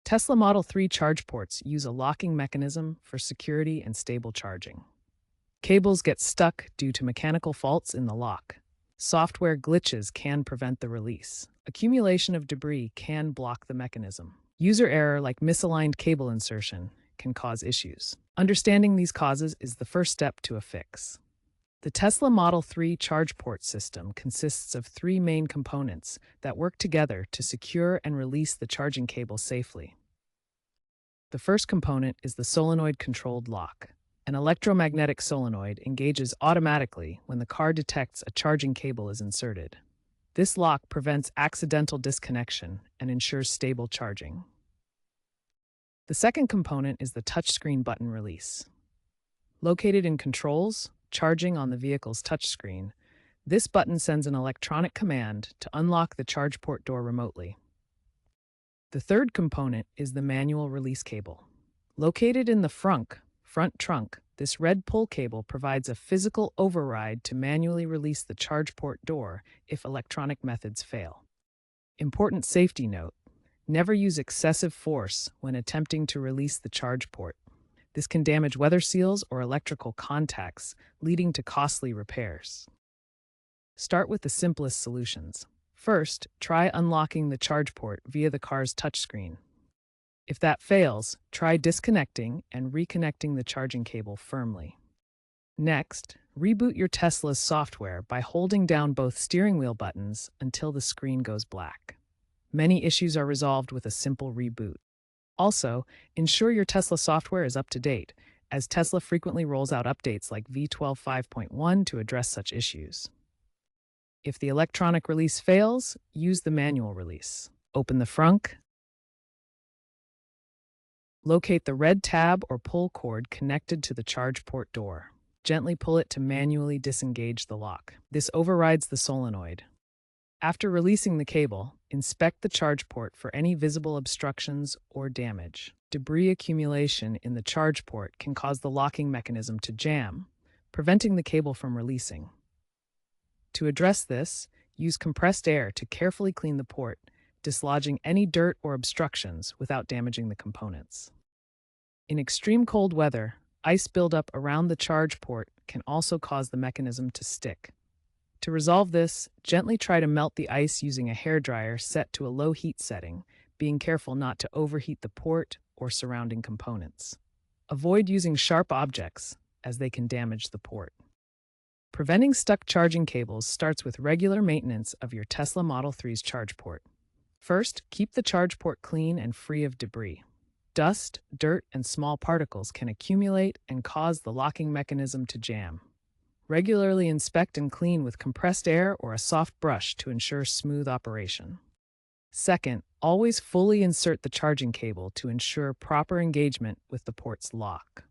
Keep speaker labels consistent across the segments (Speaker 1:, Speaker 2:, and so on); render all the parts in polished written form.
Speaker 1: Tesla Model 3 charge ports use a locking mechanism for security and stable charging. Cables get stuck due to mechanical faults in the lock. Software glitches can prevent the release. Accumulation of debris can block the mechanism. User error like misaligned cable insertion can cause issues. Understanding these causes is the first step to a fix. The Tesla Model 3 charge port system consists of three main components that work together to secure and release the charging cable safely. The first component is the solenoid-controlled lock. An electromagnetic solenoid engages automatically when the car detects a charging cable is inserted. This lock prevents accidental disconnection and ensures stable charging. The second component is the touchscreen button release. Located in Controls, Charging on the vehicle's touchscreen, this button sends an electronic command to unlock the charge port door remotely. The third component is the manual release cable. Located in the front trunk, this red pull cable provides a physical override to manually release the charge port door if electronic methods fail. Important safety note: never use excessive force when attempting to release the charge port. This can damage weather seals or electrical contacts, leading to costly repairs. Start with the simplest solutions. First, try unlocking the charge port via the car's touchscreen. If that fails, try disconnecting and reconnecting the charging cable firmly. Next, reboot your Tesla's software by holding down both steering wheel buttons until the screen goes black. Many issues are resolved with a simple reboot. Also, ensure your Tesla software is up to date, as Tesla frequently rolls out updates like V12 5.1 to address such issues. If the electronic release fails, use the manual release. Open the frunk. Locate the red tab or pull cord connected to the charge port door. Gently pull it to manually disengage the lock. This overrides the solenoid. After releasing the cable, inspect the charge port for any visible obstructions or damage. Debris accumulation in the charge port can cause the locking mechanism to jam, preventing the cable from releasing. To address this, use compressed air to carefully clean the port, dislodging any dirt or obstructions without damaging the components. In extreme cold weather, ice buildup around the charge port can also cause the mechanism to stick. To resolve this, gently try to melt the ice using a hairdryer set to a low heat setting, being careful not to overheat the port or surrounding components. Avoid using sharp objects, as they can damage the port. Preventing stuck charging cables starts with regular maintenance of your Tesla Model 3's charge port. First, keep the charge port clean and free of debris. Dust, dirt, and small particles can accumulate and cause the locking mechanism to jam. Regularly inspect and clean with compressed air or a soft brush to ensure smooth operation. Second, always fully insert the charging cable to ensure proper engagement with the port's lock.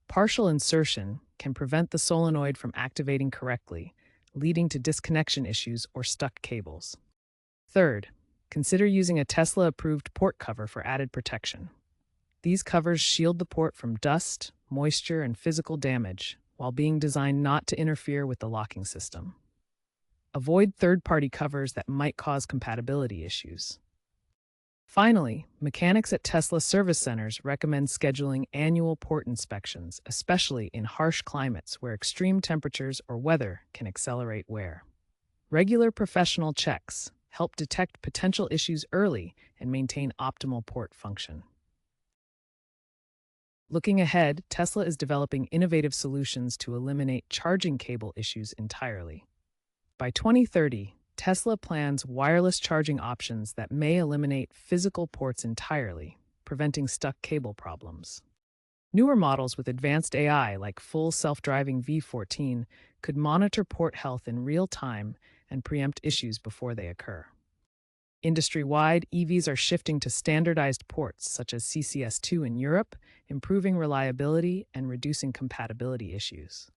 Speaker 1: Partial insertion can prevent the solenoid from activating correctly, leading to disconnection issues or stuck cables. Third, consider using a Tesla-approved port cover for added protection. These covers shield the port from dust, moisture, and physical damage, while being designed not to interfere with the locking system. Avoid third-party covers that might cause compatibility issues. Finally, mechanics at Tesla service centers recommend scheduling annual port inspections, especially in harsh climates where extreme temperatures or weather can accelerate wear. Regular professional checks help detect potential issues early and maintain optimal port function. Looking ahead, Tesla is developing innovative solutions to eliminate charging cable issues entirely. By 2030, Tesla plans wireless charging options that may eliminate physical ports entirely, preventing stuck cable problems. Newer models with advanced AI like full self-driving V14 could monitor port health in real time and preempt issues before they occur. Industry-wide, EVs are shifting to standardized ports such as CCS2 in Europe, improving reliability and reducing compatibility issues.